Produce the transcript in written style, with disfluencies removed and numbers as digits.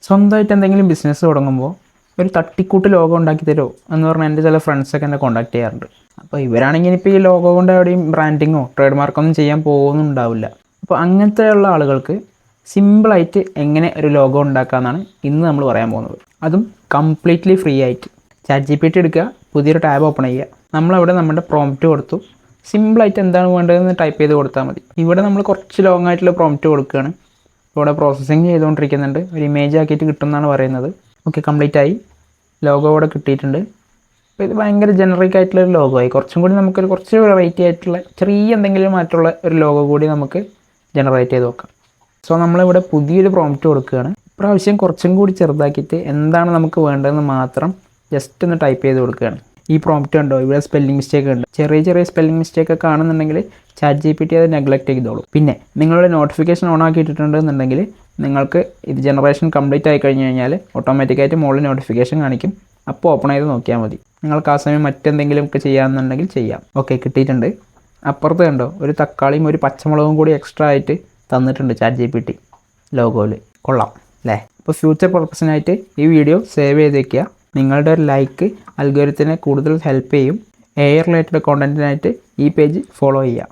സ്വന്തമായിട്ട് എന്തെങ്കിലും ബിസിനസ് തുടങ്ങുമ്പോൾ ഒരു തട്ടിക്കൂട്ട് ലോഗോ ഉണ്ടാക്കി തരുമോ എന്ന് പറഞ്ഞാൽ എൻ്റെ ചില ഫ്രണ്ട്സൊക്കെ എന്നെ കോൺടാക്ട് ചെയ്യാറുണ്ട്. അപ്പോൾ ഇവരാണെങ്കിൽ ഇപ്പോൾ ഈ ലോഗോ കൊണ്ട് എവിടെയും ബ്രാൻഡിങ്ങോ ട്രേഡ് മാർക്കൊന്നും ചെയ്യാൻ പോകുന്നുണ്ടാവില്ല. അപ്പോൾ അങ്ങനത്തെയുള്ള ആളുകൾക്ക് സിമ്പിളായിട്ട് എങ്ങനെ ഒരു ലോഗോ ഉണ്ടാക്കാമെന്നാണ് ഇന്ന് നമ്മൾ പറയാൻ പോകുന്നത്. അതും കംപ്ലീറ്റ്ലി ഫ്രീ ആയിട്ട്. ChatGPT എടുക്കുക, പുതിയൊരു ടാബ് ഓപ്പൺ ചെയ്യുക, നമ്മളവിടെ നമ്മുടെ പ്രോംപ്റ്റ് കൊടുത്തു, സിമ്പിളായിട്ട് എന്താണ് വേണ്ടതെന്ന് ടൈപ്പ് ചെയ്ത് കൊടുത്താൽ മതി. ഇവിടെ നമ്മൾ കുറച്ച് ലോങ് ആയിട്ടുള്ള പ്രോംപ്റ്റ് കൊടുക്കുകയാണ്. ഇവിടെ പ്രോസസ്സിങ് ചെയ്തുകൊണ്ടിരിക്കുന്നുണ്ട്. ഒരു ഇമേജ് ആക്കിയിട്ട് കിട്ടുമെന്നാണ് പറയുന്നത്. ഓക്കെ, കംപ്ലീറ്റ് ആയി. ലോഗോ ഇവിടെ കിട്ടിയിട്ടുണ്ട്. അപ്പോൾ ഇത് ഭയങ്കര ജനറിക് ആയിട്ടുള്ളൊരു ലോഗോ ആയി. കുറച്ചും കൂടി നമുക്കൊരു കുറച്ച് വെറൈറ്റി ആയിട്ടുള്ള ചെറിയ എന്തെങ്കിലും മാറ്റമുള്ള ഒരു ലോഗോ കൂടി നമുക്ക് ജനറേറ്റ് ചെയ്ത് നോക്കാം. സോ നമ്മളിവിടെ പുതിയൊരു പ്രോംപ്റ്റ് കൊടുക്കുകയാണ്. ഇപ്രാവശ്യം കുറച്ചും കൂടി ചെറുതാക്കിയിട്ട് എന്താണ് നമുക്ക് വേണ്ടതെന്ന് മാത്രം ജസ്റ്റ് ഒന്ന് ടൈപ്പ് ചെയ്ത് കൊടുക്കുകയാണ്. ഈ പ്രോംപ്റ്റ് കണ്ടോ, ഇവിടെ സ്പെല്ലിംഗ് മിസ്റ്റേക്ക് ഉണ്ട്. ചെറിയ ചെറിയ സ്പെല്ലിംഗ് മിസ്റ്റേക്ക് ഒക്കെ കാണുന്നുണ്ടെങ്കിൽ ChatGPT അത് നെഗ്ലക്റ്റ് ചെയ്തോളൂ. പിന്നെ നിങ്ങളുടെ നോട്ടിഫിക്കേഷൻ ഓൺ ആക്കി ഇട്ടിട്ടുണ്ടെന്നുണ്ടെങ്കിൽ നിങ്ങൾക്ക് ഇത് ജനറേഷൻ കംപ്ലീറ്റ് ആയി കഴിഞ്ഞ് കഴിഞ്ഞാൽ ഓട്ടോമാറ്റിക്കായിട്ട് മുകളിൽ നോട്ടിഫിക്കേഷൻ കാണിക്കും. അപ്പോൾ ഓപ്പൺ ചെയ്ത് നോക്കിയാൽ മതി. നിങ്ങൾക്ക് ആ സമയം മറ്റെന്തെങ്കിലുമൊക്കെ ചെയ്യാമെന്നുണ്ടെങ്കിൽ ചെയ്യാം. ഓക്കെ, കിട്ടിയിട്ടുണ്ട്. അപ്പുറത്ത് കണ്ടോ, ഒരു തക്കാളിയും ഒരു പച്ചമുളകും കൂടി എക്സ്ട്രാ ആയിട്ട് തന്നിട്ടുണ്ട് ChatGPT ലോഗോയിൽ. കൊള്ളാം അല്ലേ? അപ്പോൾ ഫ്യൂച്ചർ പർപ്പസിനായിട്ട് ഈ വീഡിയോ സേവ് ചെയ്ത് വയ്ക്കുക. നിങ്ങളുടെ ഒരു ലൈക്ക് അൽഗോരിതത്തിനെ കൂടുതൽ ഹെൽപ്പ് ചെയ്യും. AI റിലേറ്റഡ് കോണ്ടൻറ്റിനായിട്ട് ഈ പേജ് ഫോളോ ചെയ്യുക.